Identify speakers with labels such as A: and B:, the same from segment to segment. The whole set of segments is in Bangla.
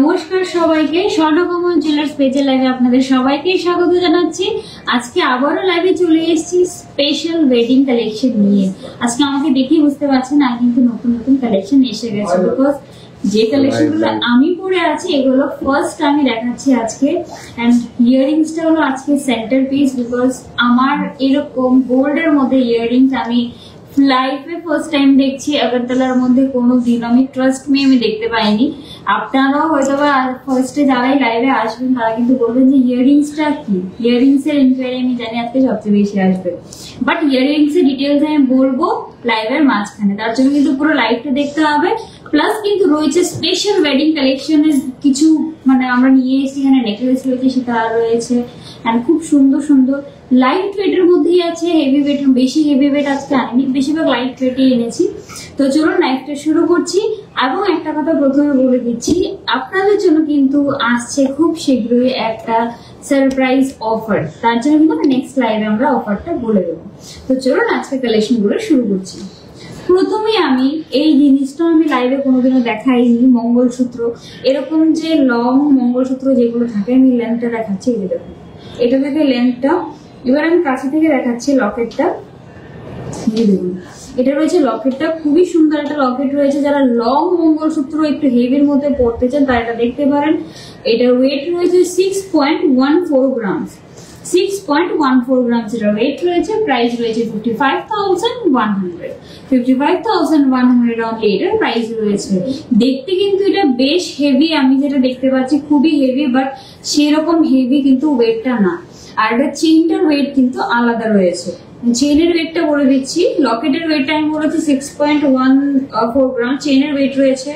A: নমস্কার সবাইকে, স্বর্ণকমল জুয়েলার্স পেজে লাইভে আপনাদের সবাইকে স্বাগত জানাচ্ছি। আজকে আবারও লাইভে চলে এসেছি স্পেশাল ওয়েডিং কালেকশন নিয়ে। আজকে আমাকে দেখেই বুঝতে পারছেন না, কিন্তু নতুন নতুন কালেকশন এসে গেছে। বিকজ যে কালেকশনগুলো আমি পরে আছি এগুলো ফার্স্ট আমি দেখাচ্ছি আজকে। অ্যান্ড ইয়াররিংসটা হলো আজকে সেন্টার পিস, বিকজ আমার এরকম গোল্ডের মধ্যে ইয়াররিংস আমি লাইফে ফার্স্ট টাইম দেখছি। আগরতলার মধ্যে কোনো দিন আমি ট্রাস্ট মি আমি দেখতে পাইনি। আপনারাও হয়তো বা ফার্স্টে যারাই লাইভে আসবেন তারা কিন্তু বলবেন যে ইয়াররিংসটা কি। ইয়াররিংস এর ইনকোয়ারি আমি জানি আজকে সবচেয়ে বেশি আসবে, বাট ইয়াররিংস এর ডিটেলস আমি বলবো লাইভের মাঝখানে। তার জন্য কিন্তু পুরো লাইভটা দেখতে হবে। প্লাস কিন্তু রয়েছে স্পেশাল ওয়েডিং কালেকশনের কিছু, মানে আমরা নিয়ে এসেছি। এখানে নেকলেস রয়েছে, সেটা রয়েছে। অ্যান্ড খুব সুন্দর সুন্দর লাইট ওয়েটের মধ্যেই আছে। হেভি ওয়েট, বেশি হেভি ওয়েট আজকে আনিনি, বেশিরভাগ লাইট ওয়েটই এনেছি। তো চলুন লাইভটা শুরু করছি। এবং একটা কথা প্রথমে বলে দিচ্ছি, আপনাদের জন্য কিন্তু আসছে খুব শীঘ্রই একটা সারপ্রাইজ অফার। তার জন্য কিন্তু নেক্সট লাইভে আমরা অফারটা বলে দেবো। তো চলুন আজকে কালেকশন গুলো শুরু করছি। প্রথমে আমি এই জিনিসটা আমি লাইভে কোনোদিনও দেখাইনি, মঙ্গলসূত্র। এরকম যে লং মঙ্গলসূত্র যেগুলো থাকে, আমি লেন্থটা দেখাচ্ছি। এই যে দেখুন, এটা থেকে লেন্থটা। এবার আমি কাছে থেকে দেখাচ্ছি লকেটটা। দেখুন, এটা রয়েছে লকেটটা, খুবই সুন্দর একটা লকেট রয়েছে। যারা লং মঙ্গলসূত্র একটু হেভির মধ্যে পড়তে চান তারা এটা দেখতে পারেন। এটার ওয়েট রয়েছে 6.14 গ্রামস। 6.14 গ্রামস এর ওয়েট রয়েছে। প্রাইস রয়েছে 55,100। 55,100 অনলি এটার প্রাইস রয়েছে। দেখতে কিন্তু এটা বেশ হেভি, আমি যেটা দেখতে পাচ্ছি খুবই হেভি, বাট সেরকম হেভি কিন্তু ওয়েটটা না। আর এটা চেইনটার ওয়েট কিন্তু আলাদা রয়েছে। চেইনের ওয়েটটা বলে দিচ্ছি। লকেটের ওয়েটটা আমি বলেছি 6.14 গ্রাম। চেইনের ওয়েট রয়েছে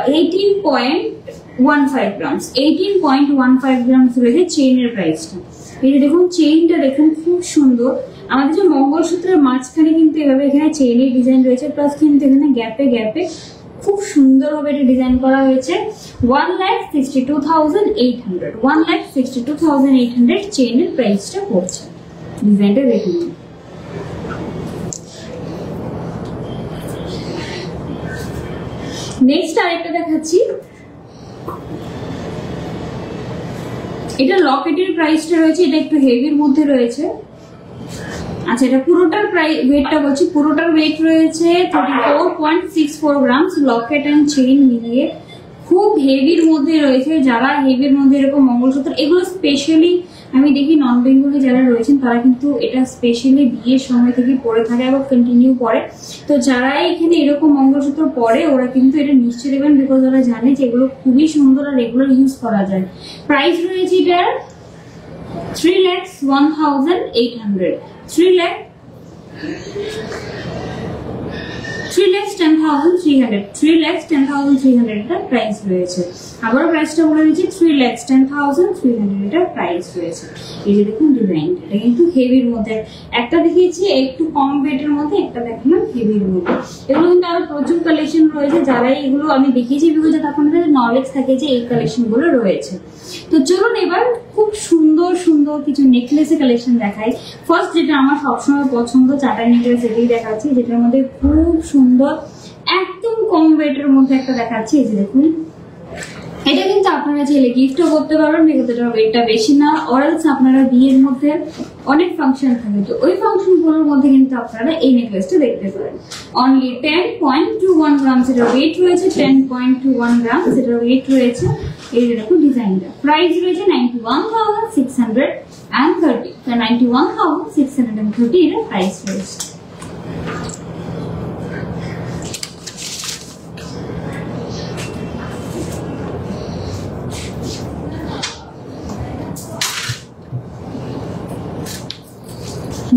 A: 18.15 গ্রামস। 18.15 গ্রামস রয়েছে চেইনের প্রাইসটা। এই যে দেখুন, চেইনটা দেখুন খুব সুন্দর। আমাদের যে মঙ্গলসূত্রের মাঝখানে কিন্তু এভাবে এখানে চেইনের ডিজাইন রয়েছে, প্লাস কিন্তু এখানে গ্যাপে গ্যাপে খুব সুন্দরভাবে এটা ডিজাইন করা হয়েছে। 1,62,800। 1,62,800 চেইনের প্রাইসটা পড়ছে। ডিজাইনটা দেখুন। নেক্সট আরেকটা দেখাচ্ছি। এটা লকেটের প্রাইসটা রয়েছে, এটা একটু হেভির মধ্যে রয়েছে। আচ্ছা, এটা পুরোটার ওয়েটটা বলছি। পুরোটার ওয়েট রয়েছে 34.64 গ্রামস। লকেট এন্ড চেইন মিলিয়ে খুব হেভির মধ্যে রয়েছে। যারা হেভির মধ্যে এরকম মঙ্গলসূত্র, এগুলো স্পেশালি আমি দেখি নন বেঙ্গলি যারা রয়েছেন তারা কিন্তু এটা স্পেশালি বিয়ের সময় থেকে পরে থাকে এবং কন্টিনিউ করে। তো যারা এখানে এরকম মঙ্গলসূত্র পরে ওরা কিন্তু এটা নিশ্চয় দেবেন, বিকজ ওরা জানে যে এগুলো খুবই সুন্দর আর এগুলো ইউজ করা যায়। প্রাইস রয়েছে এটার 3,01,800। 3,10,300। 3,10,300 এটার প্রাইস রয়েছে। আবার প্রাইসটা বলে দিচ্ছি, 3,10,300 এটার প্রাইস রয়েছে। এই যে দেখুন ডিজাইনটা, এটা কিন্তু হেভির মধ্যে। একটা দেখিয়েছি একটু কম ওয়েটের মধ্যে, একটা দেখলাম হেভির মধ্যে। এগুলো কিন্তু আরো প্রচুর কালেকশন রয়েছে। যারা এগুলো আমি দেখিয়েছি বিকজ আপনাদের নলেজ থাকে যে এই কালেকশন গুলো রয়েছে। তো চলুন এবার খুব সুন্দর সুন্দর কিছু নেকলেসের কালেকশন দেখাই। ফার্স্ট যেটা আমার সবসময় পছন্দ, চাটাই নেকলেস, এটাই দেখাচ্ছি। যেটার মধ্যে খুব সুন্দর একদম কম ওয়েটের মধ্যে একটা দেখাচ্ছি। এই যে দেখুন, এটা কিন্তু আপনারা চাইলে গিফটও করতে পারবেন, বিকজ এটার ওয়েটটা বেশি না। অরালস আপনারা বিয়ের মধ্যে অনেক ফাংশন থাকে, তো ওই ফাংশন গুলোর মধ্যে কিন্তু আপনারা এই নেকলেসটা দেখতে পারেন। অনলি 10.21 গ্রামস এটার ওয়েট রয়েছে। 10.21 গ্রামস এটার ওয়েট রয়েছে। এই যে দেখুন ডিজাইনটা। প্রাইস রয়েছে 91,630। 91,630 এর প্রাইস রয়েছে।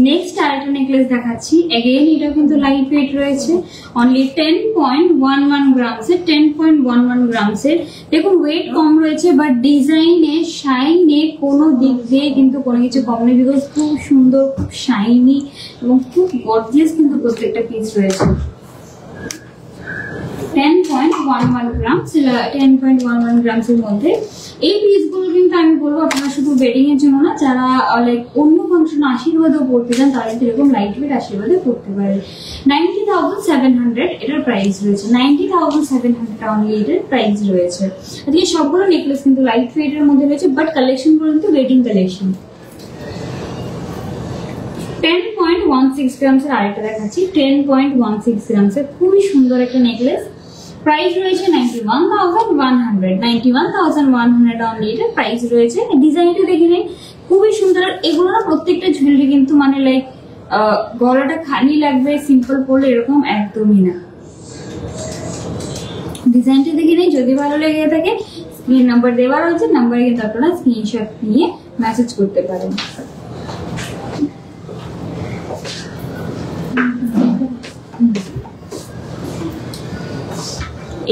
A: নেক্সট আরেকটা নেকলেস দেখাচ্ছি। এগেইন এটা কিন্তু লাইট ওয়েট রয়েছে। অনলি 10.11 গ্রামস এর। 10.11 গ্রামস এর। দেখুন ওয়েট কম রয়েছে, বাট ডিজাইনে শাইনে কোনো দিক দিয়ে কিন্তু কোনো কিছু কম নেই, বিকজ খুব সুন্দর, খুব শাইনি এবং খুব গর্জিয়াস কিন্তু প্রত্যেকটা পিস রয়েছে। 10.11 গ্রামস 10.11 গ্রামস এর মধ্যে। এই পিসগুলো কিন্তু আমি বলবো আপনারা শুধু ওয়েডিং এর জন্য না, যারা লাইক অন্য ফাংশন আশীর্বাদও পড়তে চান তারা কিন্তু এরকম লাইট ওয়েট আশীর্বাদে পড়তে পারে। 90,700 এটার প্রাইস রয়েছে, 90,700 অনলি এটার প্রাইস রয়েছে। আজকে সবগুলো নেকলেস কিন্তু লাইট ওয়েট এর মধ্যে রয়েছে, বাট কালেকশন গুলো কিন্তু ওয়েডিং কালেকশন। 10.16 গ্রামসের আরেকটা দেখাচ্ছি, 10.16 গ্রামসের খুবই সুন্দর একটা নেকলেস। প্রাইস রয়েছে 91,100 অনলি এটার প্রাইস রয়েছে। ডিজাইনটা দেখে নিন, খুবই সুন্দর। এগুলো না প্রত্যেকটা জুয়েলারি কিন্তু মানে লাইক গলাটা খালি লাগবে সিম্পল পরলে, এরকম একদমই না। ডিজাইনটা দেখে নিন, যদি ভালো লেগে থাকে স্ক্রিন নাম্বার দেওয়া রয়েছে, নাম্বারে কিন্তু আপনারা স্ক্রিনশট নিয়ে মেসেজ করতে পারেন।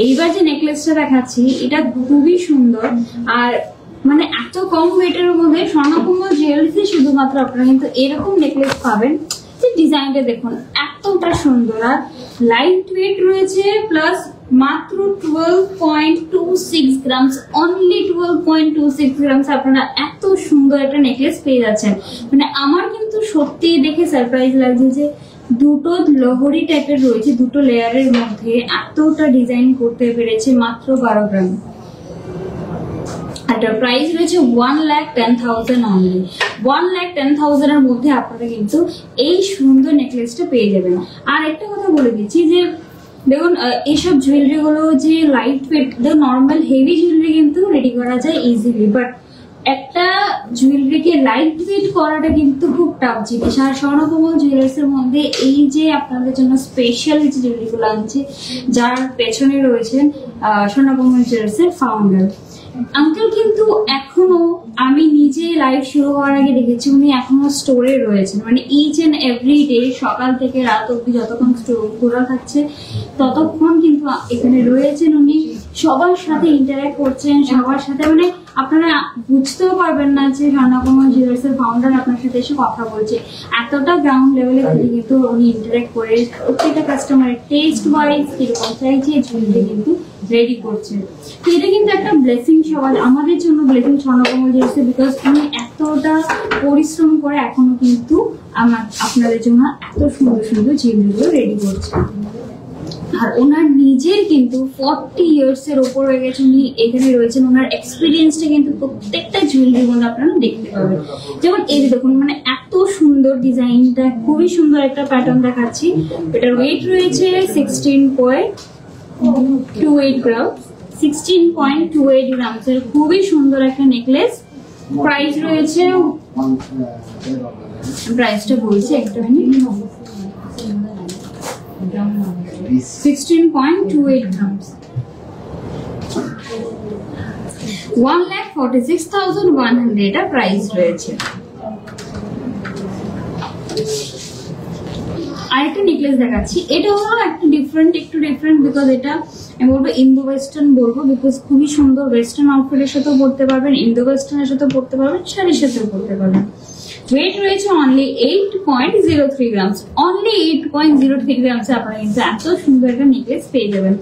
A: এইবার যে নেকলেসটা দেখাচ্ছি এটা খুবই সুন্দর, আর মানে এত কম ওয়েটের মধ্যে স্বর্ণকুমল জুয়েলার্সে শুধুমাত্র আপনারা কিন্তু এরকম নেকলেস পাবেন। যে ডিজাইনটা দেখুন এতটা সুন্দর, আর লাইট ওয়েট রয়েছে, প্লাস মাত্র 12.26 গ্রামস, অনলি 12.26 গ্রামস আপনারা এত সুন্দর একটা নেকলেস পেয়ে যাচ্ছেন। মানে আমার কিন্তু সত্যি দেখে সারপ্রাইজ লাগছে যে দুটো লহরি টাইপের রয়েছে, দুটো লেয়ারের মধ্যে এতটা ডিজাইন করতে পেরেছে মাত্র 12 গ্রাম। এটার প্রাইস রয়েছে 1,10,000 অনলি। 1,10,000 এর মধ্যে আপনারা কিন্তু এই সুন্দর নেকলেসটা পেয়ে যাবেন। আর একটা কথা বলে দিচ্ছি যে দেখুন এইসব জুয়েলারি গুলো যে light weight, normal heavy jewellery কিন্তু রেডি করা যায় ইজিলি, বাট একটা জুয়েলারিকে লাইট ওয়েট করাটা কিন্তু খুব টাফ জিনিস। আর স্বর্ণকুমল জুয়েলার্স এর মধ্যে এই যে আপনাদের জন্য স্পেশাল যে জুয়েলারি গুলো আনছে, যার পেছনে রয়েছেন স্বর্ণকুমল জুয়েলার্স এর ফাউন্ডার আঙ্কেল, কিন্তু এখনো আমি নিজে লাইভ শুরু হওয়ার আগে দেখেছি উনি এখনো স্টোরে রয়েছেন। মানে ইচ এন্ড এভরি ডে সকাল থেকে রাত অব্দি যতক্ষণ স্টোর খোলা থাকছে ততক্ষণ কিন্তু এখানে রয়েছেন উনি, সবার সাথে ইন্টারঅ্যাক্ট করছেন, সবার সাথে মানে আপনারা বুঝতেও পারবেন না যে স্বর্ণকুমল জুয়েলার্স এর ফাউন্ডার আপনার সাথে এসে কথা বলছে। এতটা গ্রাউন্ড লেভেলে কিন্তু উনি ইন্টারঅ্যাক্ট করে প্রত্যেকটা কাস্টমারের টেস্ট ওয়াইজ কিরকম চাইছে জুয়েলারি কিন্তু রেডি করছে। তো এটা কিন্তু একটা ব্লেসিং সবার আমাদের জন্য, ব্লেসিং স্বর্ণকুমল জুয়েলার্স, বিকজ উনি এতটা পরিশ্রম করে এখনো কিন্তু আপনাদের জন্য এত সুন্দর সুন্দর জুয়েলারিগুলো রেডি করছে। আর ওনার নিজের কিন্তু 40 ইয়ার্স এর ওপর হয়ে গেছে উনি এখানে রয়েছেন। ওনার এক্সপিরিয়েন্সটা কিন্তু প্রত্যেকটা জুয়েলারির মধ্যে আপনারা দেখতে পাবেন। যেমন এই দেখুন মানে এত সুন্দর ডিজাইনটা, খুবই সুন্দর একটা প্যাটার্ন দেখাচ্ছি। এটার ওয়েট রয়েছে 16.28 গ্রাম, 16.28 গ্রামস এর খুবই সুন্দর একটা নেকলেস। প্রাইস রয়েছে, প্রাইসটা বলছি একটা মিনিট, 16.28 grams, 1,46,100 এটা প্রাইস রয়েছে। আরেকটা নেকলেস দেখাচ্ছি, এটা হলো একটু ডিফারেন্ট বিকজ এটা আমি বলবো ইন্দো ওয়েস্টার্ন বলবো, বিকজ খুবই সুন্দর। ওয়েস্টার্ন আউটফিটের সাথেও পড়তে পারবেন, ইন্দো ওয়েস্টার্নের সাথেও পড়তে পারবেন, শাড়ির সাথেও পড়তে পারবেন। ওয়েট রয়েছে অনলি 8.03 গ্রামস, অনলি 8.03 গ্রামস আপনারা কিন্তু এত সুন্দর একটা নেকলেস পেয়ে যাবেন।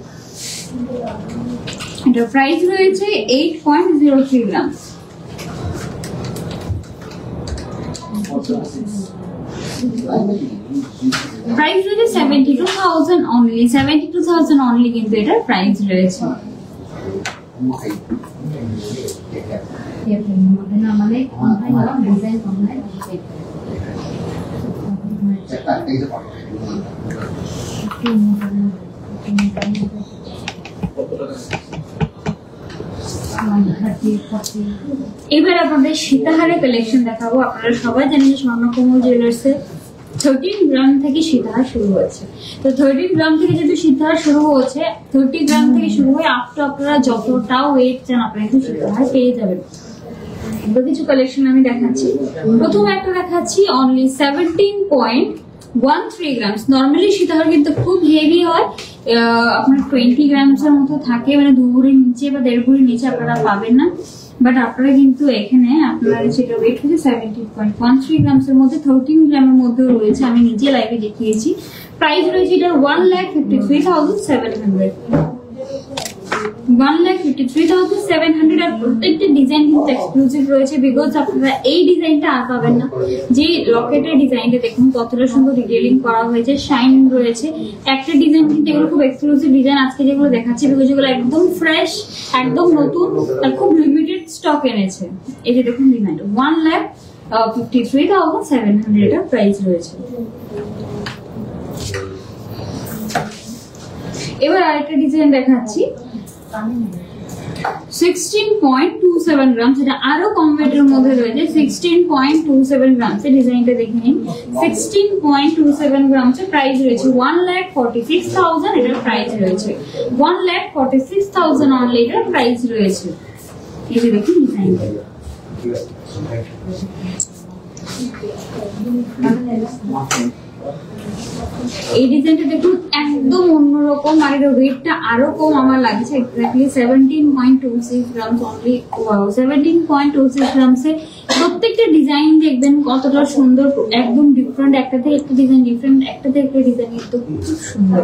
A: এটার প্রাইস রয়েছে 8.03 গ্রামস। প্রাইস রয়েছে 72,000 অনলি, 72,000 অনলি কিন্তু এটার প্রাইস রয়েছে। এবার আপনাদের সীতাহারের কালেকশন দেখাবো। আপনারা সবাই জানেন স্বর্ণকুমল জুয়েলার্স এর 13 গ্রাম থেকে সীতাহার শুরু হয়েছে। তো 13 গ্রাম থেকে যেহেতু সীতাহার শুরু হয়েছে, 30 গ্রাম থেকে শুরু হয়ে আফটার আপনারা যতটা ওয়েট চান আপনারা কিন্তু সীতাহার পেয়ে যাবেন। কিছু কালেকশন আমি দেখাচ্ছি। প্রথম একটা দেখাচ্ছি অনলি 17.13 গ্রামস। নর্মালি সীতাহার কিন্তু খুব হেভি হয়, আপনার 20 গ্রামস এর মতো থাকে, মানে 2 ভরির নিচে বা 1.5 ভরির নিচে আপনারা পাবেন না। বাট আপনারা কিন্তু এখানে আপনার সেটা ওয়েট হচ্ছে 17.13 গ্রামস এর মধ্যে 13 গ্রামের মধ্যে রয়েছে, আমি নিজে লাইভে দেখিয়েছি। প্রাইস রয়েছে এটা 1,53,700, 1,53,700। আর প্রত্যেকটা ডিজাইন কিন্তু এক্সক্লুসিভ রয়েছে, বিকজ আপনারা এই ডিজাইনটা আর পাবেন না। যে লকেটের ডিজাইনটা দেখুন কতটা সুন্দর ডিটেইলিং করা হয়েছে, শাইন রয়েছে একটা ডিজাইন, কিন্তু এগুলো খুব এক্সক্লুসিভ ডিজাইন আজকে যেগুলো দেখাচ্ছি, বিকজ এগুলো একদম ফ্রেশ, একদম নতুন, আর খুব লিমিটেড স্টক এনেছে। এই যে দেখুন ডিজাইনটা 1,53,700 এটা প্রাইস রয়েছে। এবার আরেকটা ডিজাইন দেখাচ্ছি 16.27 গ্রাম, এটা আরো কম ওয়েটের মধ্যে রয়েছে। 16.27 গ্রাম ডিজাইনটা দেখে নিন। 16.27 গ্রাম প্রাইস রয়েছে 1,46,000, এটার প্রাইস রয়েছে 1,46,000 অনলি, এটার প্রাইস রয়েছে। এই যে দেখুন ডিজাইনটা, এই ডিজাইনটা দেখুন একদম অন্যরকম, আর এর ওয়েটটা আরো কম আমার লাগছে, এক্স্যাক্টলি 17.26 গ্রাম অনলি। 17.26 গ্রামসে প্রত্যেকটা ডিজাইন দেখবেন কতটা সুন্দর, একদম ডিফারেন্ট, একটা থেকে একটা ডিজাইন ডিফারেন্ট, একটা থেকে একটা ডিজাইন একদম খুব সুন্দর।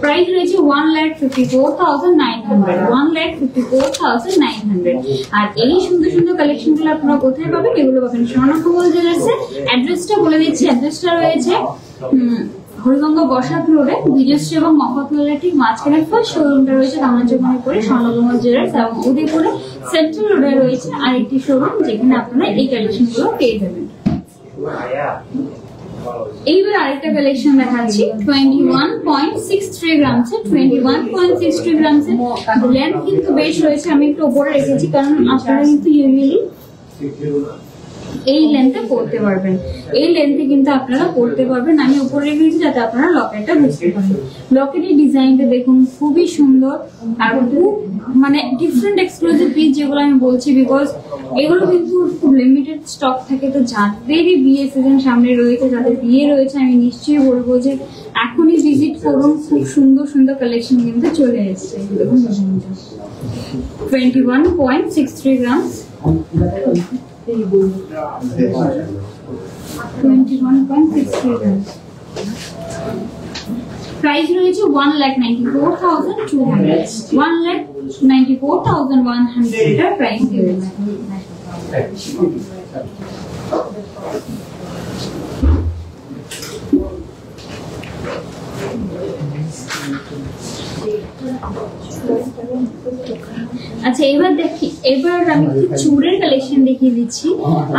A: প্রাইস রয়েছে 1,54,900, 1,54,900। আর এই সুন্দর সুন্দর কালেকশন গুলো আপনারা কোথায় পাবেন? এগুলো পাবেন স্বর্ণকমল জুয়েলার্সে। অ্যাড্রেসটা বলে দিচ্ছি, অ্যাড্রেসটা রয়েছে হরিগঙ্গা বসাক রোডে, বিজয়শ্রী এবং মফতলালের ঠিক মাঝখানে ফার্স্ট শোরুমটা রয়েছে কামারজীবনে করে স্বর্ণকমল জুয়েলার্স, এবং উদয়পুরে সেন্ট্রাল রোডে রয়েছে আরেকটি শোরুম, যেখানে আপনারা এই কালেকশন গুলো পেয়ে যাবেন। এইবার আরেকটা কালেকশন দেখাচ্ছি 21.63 গ্রামসে, 21.63 গ্রামসে। লেন্থ কিন্তু বেশ রয়েছে, আমি একটু উপরে রেখেছি কারণ আপনারা কিন্তু ইউজুয়ালি এই লেন্থে পড়তে পারবেন, এই লেন্থে কিন্তু আপনারা পড়তে পারবেন। আমি উপরে রেখেছি যাতে আপনারা লকেটটা বুঝতে পারেন। লকেটের ডিজাইনটা দেখুন খুবই সুন্দর, আর খুব মানে ডিফারেন্ট এক্সক্লুসিভ পিস যেগুলো আমি বলছি, বিকজ এগুলো কিন্তু খুব লিমিটেড স্টক থাকে। তো যাদেরই বিয়ে সিজন সামনে রয়েছে, যাদের বিয়ে রয়েছে, আমি নিশ্চয়ই বলবো যে এখনই ভিজিট করুন, খুব সুন্দর সুন্দর কালেকশন কিন্তু চলে এসেছে। দেখুন 21.63 গ্রামস, 21.63 গ্রামস। প্রাইস রয়েছে 1,94,200, 1,94,100 এটার প্রাইস রয়েছে। আচ্ছা এবার আমি চুড়ের কালেকশন দেখিয়ে দিচ্ছি।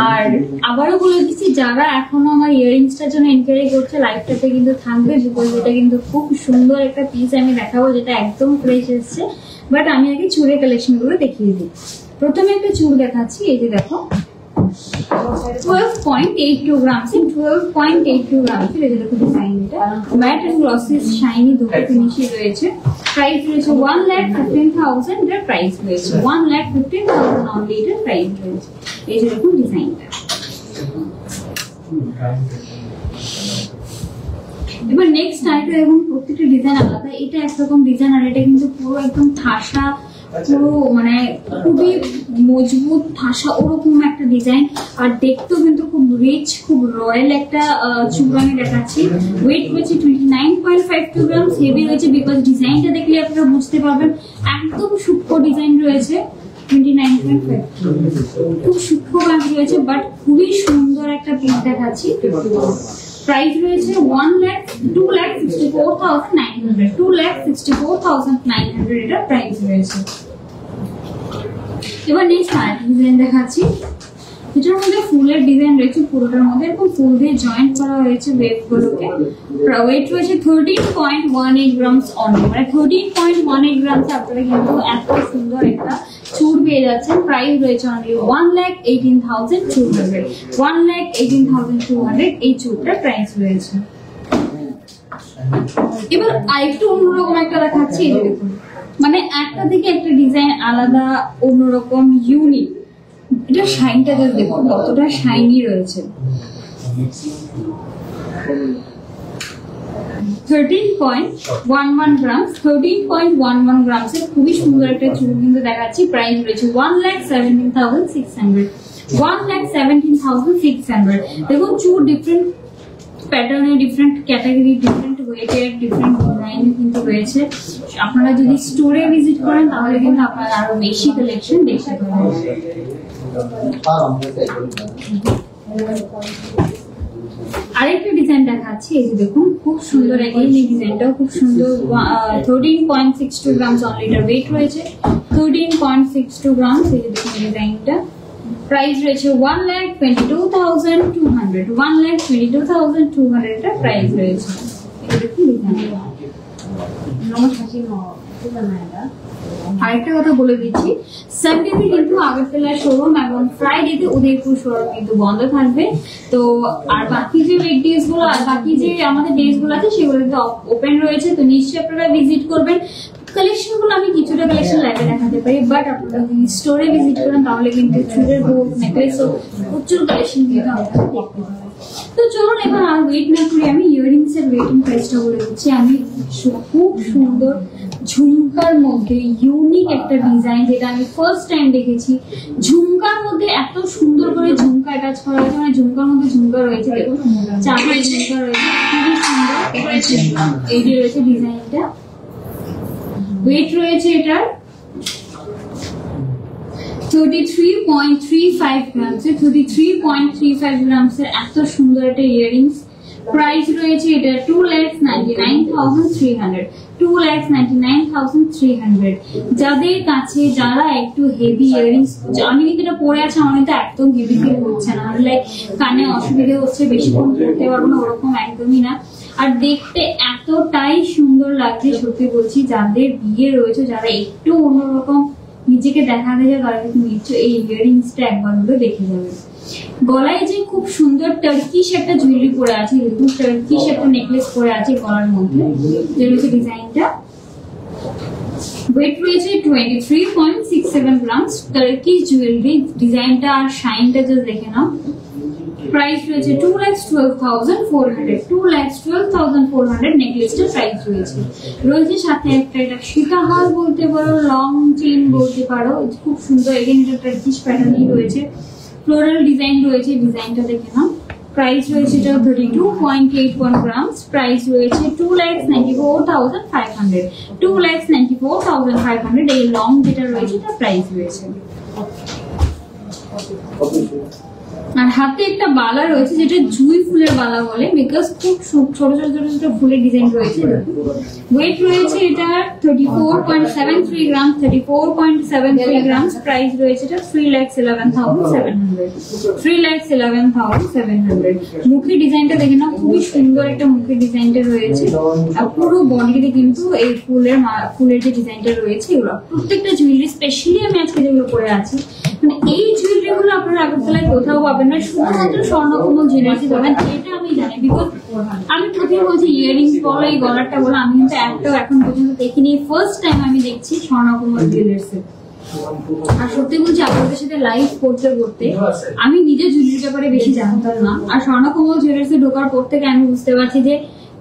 A: আর আবারও বলে দিচ্ছি, যারা এখনো আমার ইয়ারিংসটার জন্য এনকোয়ারি করছে লাইভটাতে কিন্তু থাকবে, বিকজ এটা কিন্তু খুব সুন্দর একটা পিস আমি দেখাবো, যেটা একদম ফ্রেশ এসছে। বাট আমি আগে চুড়ের কালেকশন গুলো দেখিয়ে দিই। প্রথমে একটা চুড় দেখাচ্ছি, এই যে দেখো 12.82 গ্রামস, 12.82 গ্রামস। এই যে দেখো ডিজাইনটা ম্যাট এন্ড গ্লসি শাইনি দুটো ফিনিশে রয়েছে। প্রাইস রয়েছে 1,15,000, এর প্রাইস রয়েছে 1,15,000 অনলি, এর প্রাইস রয়েছে। এই যে দেখুন ডিজাইনটা। এবার নেক্সট আইটা দেখুন, প্রত্যেকটা ডিজাইন আলাদা। এটা একরকম ডিজাইন, আর এটা কিন্তু পুরো একদম ঠাসা, পুরো মানে খুবই মজবুত ঠাসা ওরকম একটা ডিজাইন। আর দেখতেও কিন্তু খুব রিচ, খুব রয়্যাল একটা চুড় আমি দেখাচ্ছি। ওয়েট রয়েছে 29.52 গ্রামস, হেভি রয়েছে, বিকজ ডিজাইনটা দেখলে আপনারা বুঝতে পারবেন একদম সূক্ষ্ম ডিজাইন রয়েছে। 29.52 খুব সূক্ষ্ম কাজ রয়েছে, বাট খুবই সুন্দর একটা পিস দেখাচ্ছি। প্রাইস রয়েছে 2,64,900, 2,64,900 এটা প্রাইস রয়েছে। এবার নেক্সট আরেকটা ডিজাইন দেখাচ্ছি, এটার মধ্যে ফুলের ডিজাইন রয়েছে, পুরোটার মধ্যে এরকম ফুল দিয়ে জয়েন্ট করা হয়েছে ওয়েভ গুলোকে। ওয়েট রয়েছে 13.18 গ্রামস অনলি, মানে 13.18 গ্রামস আপনারা কিন্তু এত সুন্দর একটা চুড় পেয়ে যাচ্ছেন। প্রাইস রয়েছে অনলি 1,18,200, 1,18,200 এই চুড়টার প্রাইস রয়েছে। এবার আরেকটু অন্যরকম একটা দেখাচ্ছি, এই দেখুন মানে একটা থেকে একটা ডিজাইন আলাদা, অন্যরকম, ইউনিক। এটা শাইনটা জাস্ট দেখুন কতটা শাইনি রয়েছে। 13.11 গ্রাম, 13.11 গ্রামস এর খুবই সুন্দর একটা চুড়ি কিন্তু দেখাচ্ছি। প্রাইস রয়েছে 1,17,600, 1,17,600। দেখুন চুর ডিফারেন্ট প্যাটার্নে, ডিফারেন্ট ক্যাটাগরি, ডিফারেন্ট ওয়েটের, ডিফারেন্ট ডিজাইন কিন্তু রয়েছে। আপনারা যদি স্টোরে ভিজিট করেন তাহলে কিন্তু আপনারা আরো বেশি কালেকশন দেখতে পাবেন। আরেকটা ডিজাইন দেখাচ্ছি, এই যে দেখুন খুব সুন্দর, এই ডিজাইনটাও খুব সুন্দর। 13.62 গ্রাম অনলি এটার ওয়েট রয়েছে, 13.62 গ্রাম। এই যে দেখুন ডিজাইনটা, প্রাইস রয়েছে 1,22,200, 1,22,200 এটা প্রাইস রয়েছে। এই দেখুন ডিজাইনটা। আরেকটা কথা বলে দিচ্ছি, সানডেতে কিন্তু আগরতলা শোরুম এবং ফ্রাইডেতে উদয়পুর শোরুম কিন্তু বন্ধ থাকবে। তো আর বাকি যে ডেজ গুলো, আর বাকি যে আমাদের ডেজ গুলো আছে সেগুলো কিন্তু ওপেন রয়েছে। তো নিশ্চয়ই আপনারা ভিজিট করবেন। কালেকশন গুলো আমি কিছুটা কালেকশন লাইভে দেখাতে পারি, বাট আপনারা যদি স্টোরে ভিজিট করেন তাহলে কিন্তু চুলের বোর্ড, নেকলেস ও প্রচুর কালেকশন কিন্তু আপনারা দেখতে পাবেন। তো চলুন এবার আর ওয়েট না করে আমি ইয়াররিংস এর ওয়েটিং প্রাইসটা বলে দিচ্ছি। আমি খুব সুন্দর ঝুমকার মধ্যে ইউনিক একটা ডিজাইন, যেটা আমি ফার্স্ট টাইম দেখেছি। ঝুমকার মধ্যে এত সুন্দর করে ঝুমকা অ্যাটাচ করা হয়েছে, মানে ঝুমকার মধ্যে ঝুমকা রয়েছে। দেখুন চারটে ঝুমকা রয়েছে, খুবই সুন্দর। এই যে রয়েছে ডিজাইনটা, ওয়েট রয়েছে এটার 33.35 গ্রামস, 33.35 গ্রামস এর এত সুন্দর একটা ইয়াররিংস। প্রাইস রয়েছে এটা 2,99,300, 2,99,300। যাদের কাছে, যারা একটু হেভি ইয়াররিংস, আমি কিন্তু এটা পরে আছে, আমার কিন্তু একদম হেভি ফিল হচ্ছে না, লাইক কানে অসুবিধা হচ্ছে, বেশিক্ষণ পড়তে পারবো না, ওরকম একদমই না। আর দেখতে এতটাই সুন্দর লাগছে, সত্যি বলছি। যাদের বিয়ে রয়েছে, যারা একটু অন্যরকম নিজেকে দেখাতে যায়, তারা কিন্তু নিশ্চয় এই ইয়াররিংসটা একবার হলেও দেখে যাবে। গলায় যে খুব সুন্দর টার্কিশ একটা জুয়েলারি পরে আছে, যেহেতু টার্কিশ একটা নেকলেস পরে আছে গলার মধ্যে, যে রয়েছে ডিজাইনটা। ওয়েট রয়েছে 23.67 গ্রামস, টার্কিশ জুয়েলারি। ডিজাইনটা আর শাইনটা জাস্ট দেখে নাও। প্রাইস রয়েছে 2,12,400, 2,12,400 নেকলেসটার প্রাইস রয়েছে। রয়েছে সাথে একটা এটা সীতাহার বলতে পারো, লং চেইন বলতে পারো, খুব সুন্দর। এখানে এটা টার্কিশ প্যাটার্নই রয়েছে, ফ্লোরাল ডিজাইন রয়েছে, ডিজাইনটা দেখে নাও। প্রাইস রয়েছে এটা 32.81 গ্রামস। প্রাইস রয়েছে 2,94,500, 2,94,500। এই লং যেটা রয়েছে তার প্রাইস রয়েছে। আর হাতে একটা বালা রয়েছে, যেটা জুই ফুলের বালা বলে, বিকজ খুব ছোট ছোট ছোট ছোট ফুলের ডিজাইন রয়েছে। ওয়েট রয়েছে এটা 34.73 গ্রাম, 34.73 গ্রাম। প্রাইস রয়েছে এটা 3,11,700, 3,11,700। মুখের ডিজাইনটা দেখে না, খুবই সুন্দর একটা মুখের ডিজাইনটা রয়েছে। আর পুরো বডিতে কিন্তু এই ফুলের যে ডিজাইনটা রয়েছে, এগুলো প্রত্যেকটা জুয়েলারি, স্পেশালি আমি আজকে যেগুলো পরে আছি, মানে এই জুয়েলারি গুলো আপনারা আগরতলায় কোথাও পাবেন না, শুধুমাত্র স্বর্ণকমল জুয়েলারি পাবেন। এটা আমি জানি, বিকজ আমি প্রথমে বলছি ইয়াররিংস বলো, এই গলারটা বলো, আমি কিন্তু একটাও এখন পর্যন্ত দেখিনি। ফার্স্ট টাইম আমি দেখছি স্বর্ণকমল জুয়েলার্স। আর সত্যি বলছি, আপনাদের সাথে লাইভ করতে করতে আমি নিজে জুয়েলারির ব্যাপারে বেশি জানতাম না। আর স্বর্ণকমল জুয়েলার্সে ঢোকার পর থেকে আমি বুঝতে পারছি যে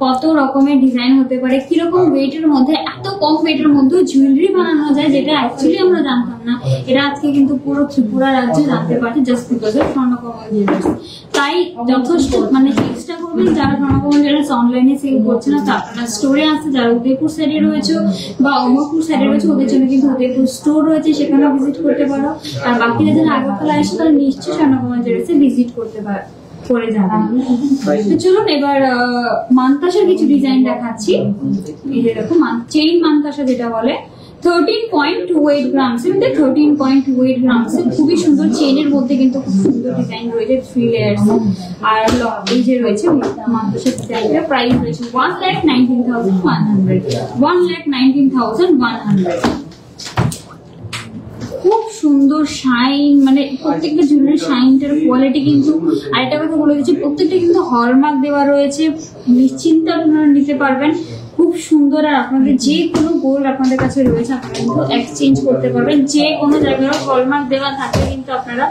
A: কত রকমের ডিজাইন হতে পারে, কিরকম ওয়েটের মধ্যে, এত কম ওয়েটের মধ্যে জুয়েলারি বানানো যায়, যেটা অ্যাকচুয়ালি আমরা জানতাম না। এটা আজকে কিন্তু পুরো ত্রিপুরা রাজ্য জানতে পারছে, just because of Swarnakamal jewellers. তাই যথেষ্ট মানে চেষ্টা করবেন, যারা স্বর্ণকমল জুয়েলার্স অনলাইনে সেল করছে না, তো আপনারা স্টোরে আসছে। যারা উদয়পুর সাইডে রয়েছে বা অমরপুর সাইডে রয়েছে, ওদের জন্য কিন্তু উদয়পুর স্টোর রয়েছে, সেখানে ভিজিট করতে পারো। আর বাকিরা যারা আগরতলা আসে, তারা নিশ্চয়ই স্বর্ণকমল জুয়েলার্সে ভিজিট করতে পারে, করে যাবেন। তো চলুন এবার মানতাসার কিছু ডিজাইন দেখাচ্ছি। এই যে দেখো চেইন মানতাসা যেটা বলে, 13.28 গ্রামস, 13.28 গ্রামস। খুবই সুন্দর চেইনের মধ্যে কিন্তু খুব সুন্দর ডিজাইন রয়েছে, 3 লেয়ার্স। আর এই যে রয়েছে মানতাসার ডিজাইনটা, প্রাইস রয়েছে 1,19,100, 1,19,100। খুব সুন্দর শাইন, মানে প্রত্যেকটা জুয়েলারির শাইনটার কোয়ালিটি কিন্তু। আর একটা কথা বলে দিচ্ছি, প্রত্যেকটা কিন্তু হলমার্ক দেওয়া রয়েছে, নিশ্চিন্তে আপনারা নিতে পারবেন। খুব সুন্দর। আর আপনাদের যে কোনো গোল্ড আপনাদের কাছে রয়েছে, আপনারা কিন্তু এক্সচেঞ্জ করতে পারবেন। যে কোনো জায়গায় হলমার্ক দেওয়া থাকলে কিন্তু আপনারা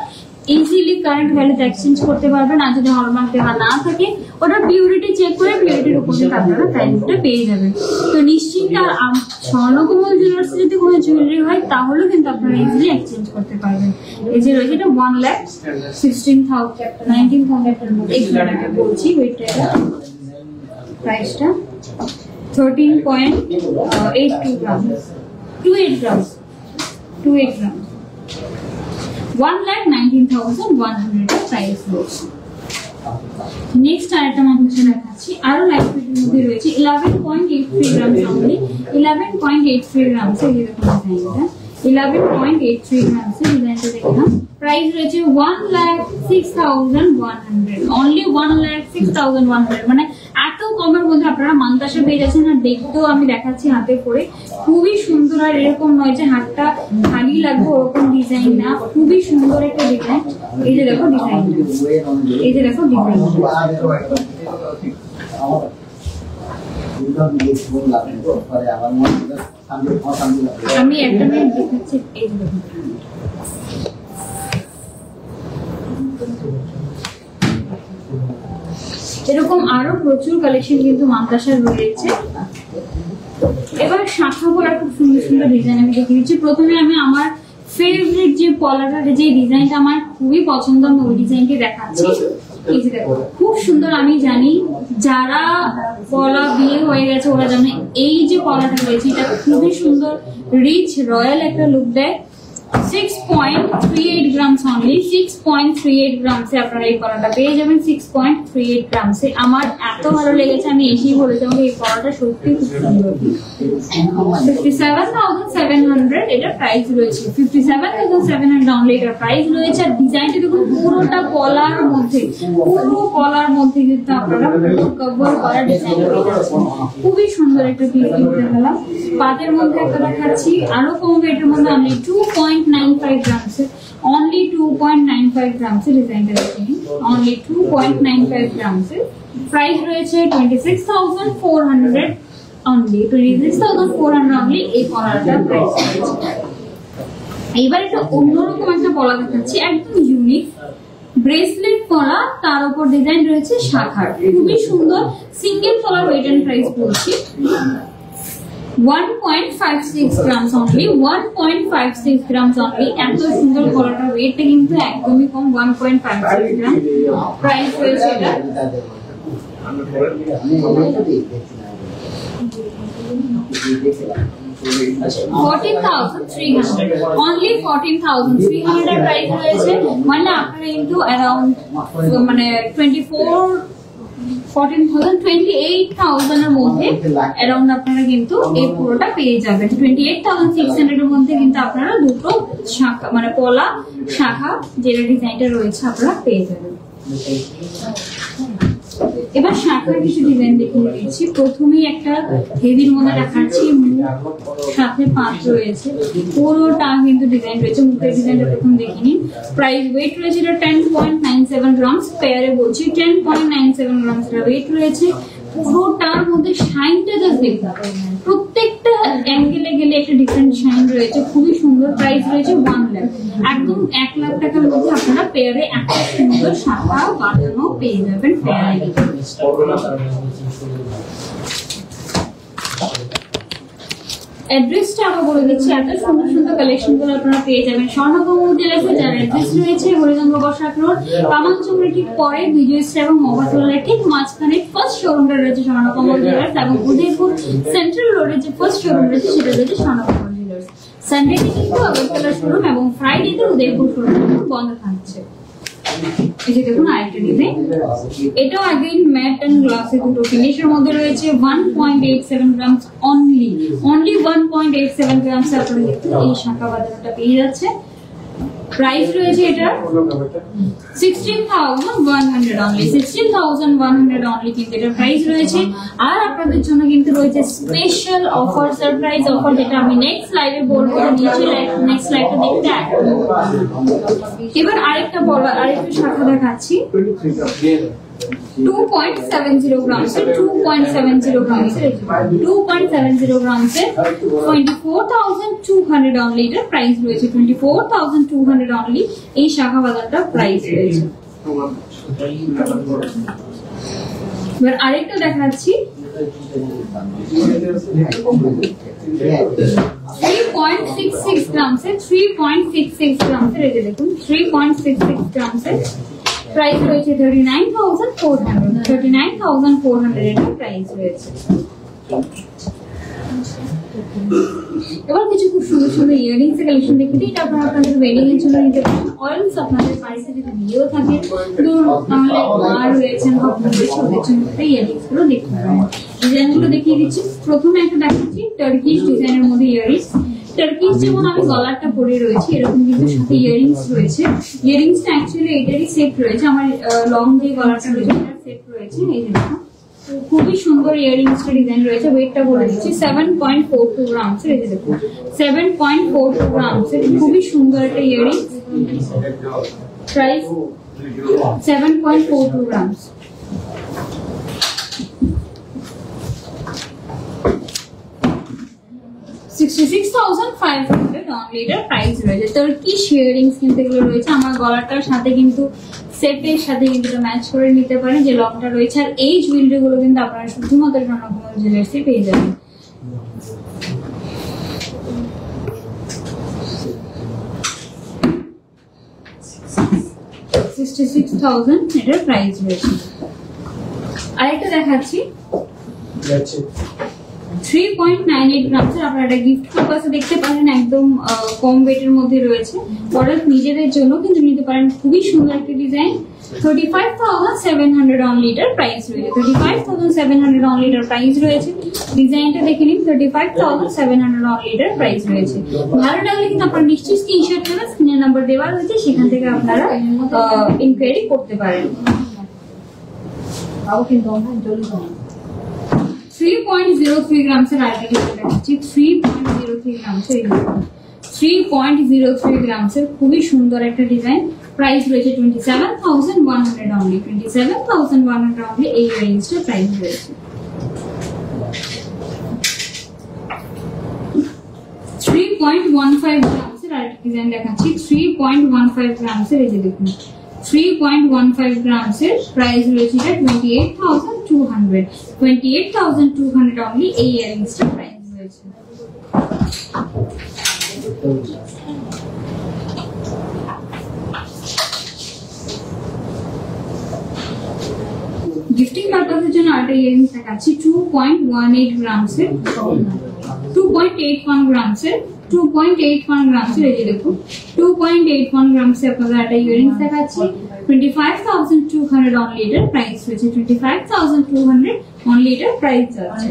A: ইজিলি কারেন্ট ভ্যালুতে এক্সচেঞ্জ করতে পারবেন। আর যদি হলমার্ক দেওয়া না থাকে ওটা পিউরিটি চেক করে পিউরিটির উপর থেকে আপনারা প্রাইসটা পেয়ে যাবেন। তো নিশ্চিন্তে আর স্বর্ণকমল জুয়েলার্সে যদি কোনো জুয়েলারি হয় তাহলেও কিন্তু আপনারা ইজিলি এক্সচেঞ্জ করতে পারবেন। এই যে রয়েছে এটা 1,16,000 বলছি ওইটা প্রাইসটা 13.82 গ্রাম 28 গ্রাম 1,19,100 প্রাইস রয়েছে। নেক্সট আইটেম আপনাদের দেখাচ্ছি আরো লাইট ওয়েটের মধ্যে রয়েছে 11.83 গ্রাম অনলি 11.83 গ্রাম এই দেখুন ডিজাইনটা 11.83 গ্রাম ডিজাইনটা দেখলাম। প্রাইস রয়েছে 1,06,100 অনলি 1,06,100 মানে এত কমের মধ্যে আপনারা মান্তাসা পেয়ে যাচ্ছেন। আর দেখতেও আমি দেখাচ্ছি হাতে করে খুবই সুন্দর। আর এরকম নয় যে হাতটা খালি লাগবে ওরকম ডিজাইন না, খুবই সুন্দর একটা ডিজাইন। এই যে দেখো ডিজাইনটা, এই যে দেখো ডিজাইনটা আমি একটা মিনিট দেখাচ্ছি। এই যে এরকম আরো প্রচুর কালেকশন কিন্তু মান্তাসার রয়েছে। এবার শাখা পলার খুব সুন্দর সুন্দর ডিজাইন আমি দেখে দিচ্ছি। প্রথমে আমি আমার ফেভারিট যে পলাটার যে ডিজাইনটা আমার খুবই পছন্দ আমি ওই ডিজাইনটি দেখাচ্ছি। এই যে দেখো খুব সুন্দর। আমি জানি যারা পলা বিয়ে হয়ে গেছে ওরা জানে এই যে পলাটা রয়েছে এটা খুবই সুন্দর রিচ রয়্যাল একটা লুক দেয়। 6.38 গ্রামস অনলি 6.38 গ্রামসে আপনারা এই পলাটা পেয়ে যাবেন 6.38 গ্রামসে। আমার এত ভালো লেগেছে আমি এসেই বলেছি আমাকে এই পলাটা সত্যি খুব সুন্দর। 57,700 এটা প্রাইস রয়েছে 57,700 অনলি এটার প্রাইস রয়েছে। আর ডিজাইনটা দেখুন পুরোটা পলার মধ্যে পুরো পলার মধ্যে কিন্তু আপনারা কভার করা ডিজাইন পেয়ে যাচ্ছেন। খুবই সুন্দর একটা পিস কিনতে গেলাম। পাতের মধ্যে একটা দেখাচ্ছি আরো কম রেটের মধ্যে অনলি 2.95 গ্রামস only 2.95 গ্রামস ডিজাইনটা দেখুন only 2.95 গ্রামস প্রাইস রয়েছে 26,400 only 26,400 only এই পলাটা প্রাইস রয়েছে। এবার এটা অন্যরকম একটা পলা দেখাচ্ছি একদম ইউনিক ব্রেসলেট পলা তার উপর ডিজাইন রয়েছে শাখার খুবই সুন্দর সিঙ্গেল পলার ওয়েট এন্ড প্রাইস বলছি 1.56 grams only 1.56 grams only এত সুন্দর পলাটা ওয়েটটা কিন্তু একদমই কম 1.56 গ্রাম প্রাইস রয়েছে এটা 14,300 only 14,300 এর প্রাইস রয়েছে। মানে আপনারা কিন্তু অ্যারাউন্ড মানে 28,000 এর মধ্যে অ্যারাউন্ড আপনারা কিন্তু এই পুরোটা পেয়ে যাবেন। 28,600 এর মধ্যে কিন্তু আপনারা দুটো শাখা মানে পলা শাখা যেটা ডিজাইনটা রয়েছে আপনারা পেয়ে যাবেন। এবার শাখার কিছু ডিজাইন দেখিয়ে দিচ্ছি। প্রথমেই একটা হেভির মধ্যে দেখাচ্ছি সাথে পাঁচ রয়েছে পুরোটা কিন্তু ডিজাইন রয়েছে। মুখের ডিজাইনটা প্রথম দেখে নিন। প্রাইস ওয়েট রয়েছে এটা 10.97 গ্রামস পেয়ারে বলছি 10.97 গ্রামস এর ওয়েট রয়েছে। পুরোটার মধ্যে শাইনটা জাস্ট দেখতে প্রত্যেকটা অ্যাঙ্গেলে গেলে একটা ডিফারেন্ট শাইন রয়েছে খুবই সুন্দর। প্রাইস রয়েছে 1 লাখ একদম 1 লাখ টাকার মধ্যে আপনারা পেয়ারে একটা সুন্দর শাখা বাঁধানো পেয়ে যাবেন পেয়ারে। অ্যাড্রেসটা আবার বলে দিচ্ছি এত সুন্দর সুন্দর কালেকশন গুলো আপনারা পেয়ে যাবেন স্বর্ণকমল জুয়েলার্সে যার অ্যাড্রেস রয়েছে হরিজঙ্গ বসাক রোড কামালচন্দ্রের ঠিক পরে বিজয় স্ট্রিট এবং মোবাইলের ঠিক মাঝখানে ফার্স্ট শোরুমটা রয়েছে স্বর্ণকমল জুয়েলার্স এবং উদয়পুর সেন্ট্রাল রোডে যে ফার্স্ট শোরুম রয়েছে সেটা রয়েছে স্বর্ণকমল জুয়েলার্স। সানডেতে কিন্তু আগরতলা শোরুম এবং ফ্রাইডেতে উদয়পুর শোরুম বন্ধ থাকছে। এই যে দেখুন আরেকটা ডিজাইন এটাও अगेन ম্যাট এন্ড গ্লাসে দুটো ফিনিশের মধ্যে রয়েছে 1.87 গ্রামস অনলি 1.87 গ্রামস আপনারা দেখতে এই শাখা বাঁধানোটা পেয়ে যাচ্ছে। প্রাইস রয়েছে এটা 16,100 অনলি 16,100 অনলি কিন্তু এটা প্রাইস রয়েছে। আর আপনাদের জন্য কিন্তু রয়েছে স্পেশাল অফার সারপ্রাইজ অফার যেটা আমি নেক্সট লাইভে বলবো নিচে নেক্সট লাইভটা দেখতে এবার আরেকটা বড় আরেকটা শাখা দেখাচ্ছি 2.70 grams এর 2.70 grams এর 2.70 grams এর 24,200 only এর প্রাইস রয়েছে 24,200 only এই শাখা বাঁধাটা প্রাইস রয়েছে। এবার আরেকটা দেখাচ্ছি 3.66 grams এর 3.66 grams এর এই যে দেখুন 3.66 grams এর প্রাইস রয়েছে 39,400 এর প্রাইস রয়েছে। এবার কিছু খুব সুন্দর সুন্দর ইয়ারিংস এর কালেকশন দেখে দিই, এটা আপনারা আপনাদের ওয়েডিং এর জন্য নিতে পারেন। অলস আপনাদের বাড়িতে যদি বিয়েও থাকে ধরুন তাহলে মা রয়েছেন বা বোনের ছোটদের জন্য ইয়ারিংস গুলো দেখতে পারেন। ডিজাইন গুলো দেখিয়ে দিচ্ছি। প্রথমে একটা দেখাচ্ছি টার্কিশ ডিজাইনের মধ্যে ইয়ারিংস। টার্কিশ যেমন আমি গলারটা পরে রয়েছে এরকম কিন্তু সাথে ইয়ারিংস রয়েছে। ইয়ারিংসটা অ্যাকচুয়ালি এটারই সেট রয়েছে, আমার লং যে গলারটা রয়েছে এটার সেট রয়েছে। এই যে খুবই সুন্দর ইয়ারিংস এর ডিজাইন রয়েছে। ওয়েটটা বলে দিচ্ছি 7.42 গ্রামস এর। এই যে দেখুন 7.42 গ্রামস এর খুবই সুন্দর একটা ইয়ারিংস। Price 7.42 grams. $66,500 only এর প্রাইস রয়েছে। টার্কিশ ইয়ারিংস কিন্তু এগুলো রয়েছে। আমার গলাটার সাথে কিন্তু সেটের সাথে কিন্তু ম্যাচ করে নিতে পারেন যে লংটা রয়েছে। আর এই জুয়েলারি গুলো কিন্তু আপনারা শুধুমাত্র স্বর্ণকমল জুয়েলার্সে পেয়ে যাবেন। $66,000 এটার প্রাইস রয়েছে। আরেকটা দেখাচ্ছি 3.98 গ্রামস এর। আপনারা এটা গিফট পারপাসে দেখতে পারেন, একদম কম ওয়েটের মধ্যে রয়েছে। পরে নিজেদের জন্য কিন্তু নিতে পারেন। খুবই সুন্দর একটা ডিজাইন। 35,700 only এটার প্রাইস রয়েছে। 35,700 only এটার প্রাইস রয়েছে। ডিজাইনটা দেখে নিন। 35,700 only এটার প্রাইস রয়েছে। ভালো লাগলে কিন্তু আপনারা নিশ্চয়ই স্ক্রিনশট নেবেন। স্ক্রিনের নাম্বার দেওয়া রয়েছে, সেখান থেকে আপনারা ইনকোয়ারি করতে পারেন। 3.03 গ্রামস এর আরেকটা ডিজাইন দেখাচ্ছি। 3.03 গ্রামস এর 3.03 গ্রামস এর খুবই সুন্দর একটা ডিজাইন। প্রাইস রয়েছে 27,100 only। 27,100 only এই রেঞ্জটা প্রাইস রয়েছে। 3.15 গ্রামস এর আরেকটা ডিজাইন দেখাচ্ছি। 3.15 গ্রামস এর এই যে দেখুন 3.15 গ্রামস এর প্রাইস রয়েছে 28,200। 28,200 only এই ইয়ারিংসটা প্রাইস রয়েছে। গিফটিং পারপাসের জন্য আরেকটা ইয়ারিংস দেখাচ্ছি। 2.18 গ্রামস এর 2.81 গ্রামস এর 2.81 গ্রামস এর এই যে দেখুন 2.81 গ্রামস এর আপনাদের একটা ইয়ারিংস দেখাচ্ছি। 25,200 only এটার প্রাইস রয়েছে। 25,200 only এটার প্রাইস আছে।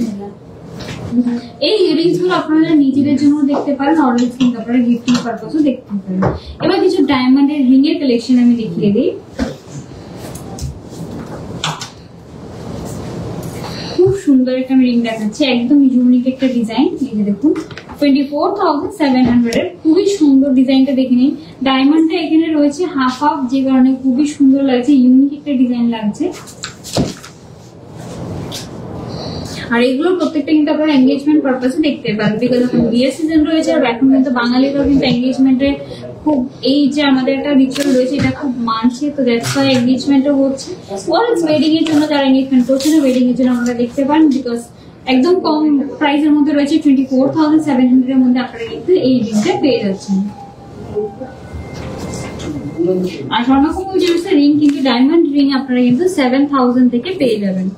A: এই ইয়ারিংস গুলো আপনারা নিজেদের জন্য দেখতে পারেন, অর্ডার কিন্তু আপনারা গিফটিং পারপাসও দেখতে পারেন। এবার কিছু ডায়মন্ডের রিং এর কালেকশন আমি দেখিয়ে দিই। খুব সুন্দর একটা রিং দেখাচ্ছি, একদম ইউনিক একটা ডিজাইন। এই যে দেখুন 24,700 এর খুবই সুন্দর ডিজাইনটা দেখে নিন। ডায়মন্ডটা এখানে রয়েছে হাফ হাফ, যে কারণে খুবই সুন্দর লাগছে, ইউনিক একটা ডিজাইন লাগছে। আর এগুলো প্রত্যেকটা কিন্তু আপনারা এনগেজমেন্ট পারপাসে দেখতে পারেন, বিকজ এখন বিয়ের সিজন রয়েছে। আর এখন কিন্তু বাঙালিরাও কিন্তু এনগেজমেন্টে খুব, এই যে আমাদের একটা রিচুয়াল রয়েছে এটা খুব মানছে, তো দ্যাটস ওয়াই এনগেজমেন্টও হচ্ছে। অলস ওয়েডিং এর জন্য যারা এনগেজমেন্ট করছে না, ওয়েডিং এর জন্য আপনারা দেখতে পারেন, বিকজ একদম কম প্রাইসের মধ্যে রয়েছে। 24,700 এর মধ্যে আপনারা কিন্তু এই রিংটা পেয়ে যাচ্ছেন। আর স্বর্ণকমল জুয়েলার্সের রিং কিন্তু ডায়মন্ড রিং আপনারা কিন্তু 7,000 থেকে পেয়ে যাবেন।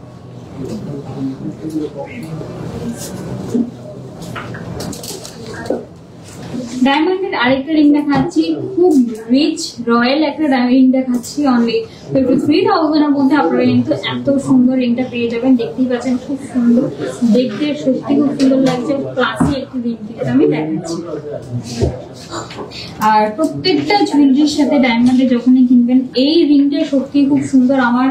A: ডায়মন্ডের আরেকটা রিং দেখাচ্ছি, খুব রিচ রয়্যাল একটা রিং দেখাচ্ছি। অনলি 53,000 এর মধ্যে আপনারা কিন্তু এত সুন্দর রিংটা পেয়ে যাবেন। দেখতেই পাচ্ছেন খুব সুন্দর, দেখতে সত্যি খুব সুন্দর লাগছে। ক্লাসি একটি রিং কিন্তু আমি দেখাচ্ছি। আর প্রত্যেকটা জুয়েলারির সাথে ডায়মন্ডে যখনই কিনবেন এই রিংটা সত্যি খুব সুন্দর। আমার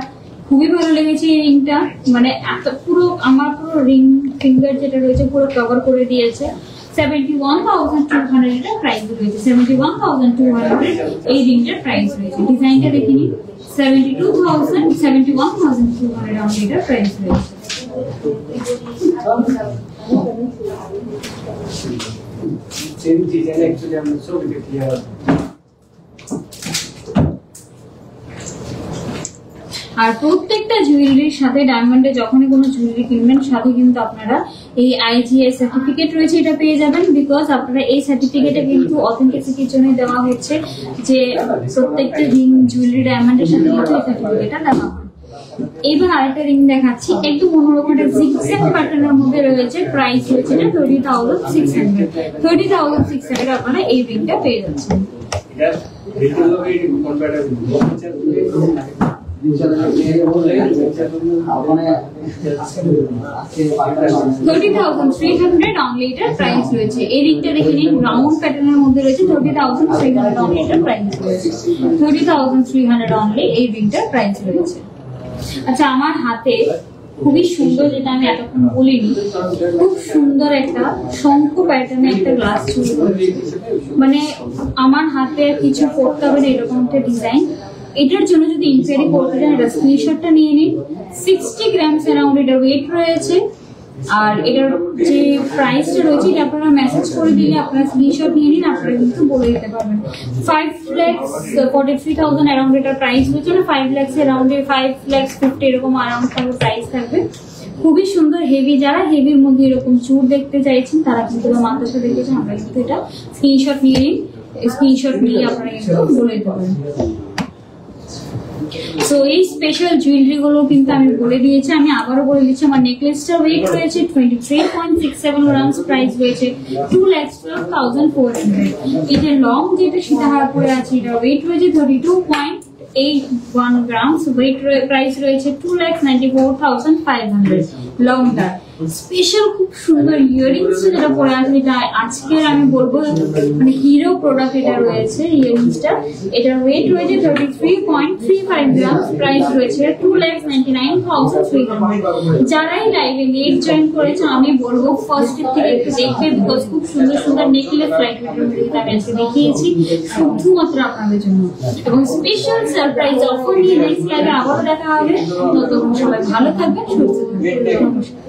A: খুবই ভালো লেগেছে এই রিংটা, মানে এত পুরো আমার পুরো রিং ফিঙ্গার যেটা রয়েছে পুরো কভার করে দিয়েছে। 71,200 এর প্রাইস রয়েছে। 71,200 এই রিংটার প্রাইস রয়েছে। ডিজাইনটা দেখে নিন। 71,200 only এটার প্রাইস রয়েছে। আর প্রত্যেকটা জুয়েলারির সাথে ডায়মন্ডে যখনই কোনো জুয়েলারি কিনবেন সাথে কিন্তু আপনারা এই IGI সার্টিফিকেট রয়েছে এটা পেয়ে যাবেন, বিকজ আপনারা এই সার্টিফিকেটে কিন্তু অথেন্টিসিটির জন্য দেওয়া হচ্ছে যে প্রত্যেকটা রিং জুয়েলারি ডায়মন্ডের সাথে কিন্তু এই সার্টিফিকেটটা দেওয়া হয়। এবার আরেকটা রিং দেখাচ্ছি, একটু অন্যরকম একটা জিগজ্যাগ প্যাটার্নের মধ্যে রয়েছে, প্রাইস রয়েছে এটা 30,600 আপনারা এই রিংটা পেয়ে যাচ্ছেন। 30,300 only এটার প্রাইস রয়েছে। এই রিংটা দেখে নিন, রাউন্ড প্যাটার্নের মধ্যে রয়েছে, 30,300 only এটার প্রাইস রয়েছে। 30,300 only এই রিংটার প্রাইস রয়েছে। আচ্ছা, আমার হাতে খুবই সুন্দর, যেটা আমি এতক্ষণ বলিনি, খুব সুন্দর একটা শঙ্খ প্যাটার্নের একটা গ্লাস চুড়ি রয়েছে। মানে আমার হাতে কিছু করতে হবে না, এরকম একটা ডিজাইন। এটার জন্য যদি ইনকোয়ারি করতে চান, এটা স্ক্রিনশটটা নিয়ে নিন। 60 গ্রামস অ্যারাউন্ড এটা ওয়েট রয়েছে। আর এটার যে প্রাইসটা রয়েছে এটা আপনারা মেসেজ করে দিলে আপনারা স্ক্রিনশট নিয়ে নিন, আপনারা কিন্তু বলে দিতে পারবেন। 5,43,000 অ্যারাউন্ড এটার প্রাইস রয়েছে, 5 lakhs অ্যারাউন্ড, 5,50,000 এরকম অ্যারাউন্ড থাকবে প্রাইস থাকবে। খুবই সুন্দর, হেভি। যারা হেভির মধ্যে এরকম চুর দেখতে চাইছেন তারা কিন্তু মাদ্রাসা দেখতে চান, আমরা কিন্তু এটা স্ক্রিনশট নিয়ে নিন। স্ক্রিনশট নিয়ে আপনারা কিন্তু বলে দিতে পারেন। সো এই স্পেশাল জুয়েলারি গুলো কিন্তু আমি বলে দিয়েছি, আমি আবারও বলে দিচ্ছি। আমার নেকলেসটা ওয়েট রয়েছে 23.67 গ্রামস, প্রাইস রয়েছে 2,12,400। এটা লং যেটা সীতাহার পরে আছে, এটা ওয়েট রয়েছে 32.81 গ্রামস, ওয়েট প্রাইস রয়েছে 2,94,500 লংটা। স্পেশাল খুব সুন্দর ইয়ারিংস যেটা পরে আছে, এটা আজকের আমি বলবো মানে হিরো প্রোডাক্ট এটা রয়েছে ইয়ারিংসটা। এটার ওয়েট রয়েছে 33.35 গ্রামস, প্রাইস রয়েছে 2,99,300। যারাই লাইভে লেট জয়েন করেছে আমি বলবো ফার্স্ট থেকে একটু দেখবে, বিকজ খুব সুন্দর সুন্দর নেকলেস লাইট ওয়েটের আমি আজকে দেখিয়েছি শুধুমাত্র আপনাদের জন্য। এবং স্পেশাল সারপ্রাইজ অফার নিয়ে নেক্সট লাইভে আবারও দেখা হবে। ততক্ষণ সবাই ভালো থাকবেন, সুস্থ থাকবেন। নমস্কার।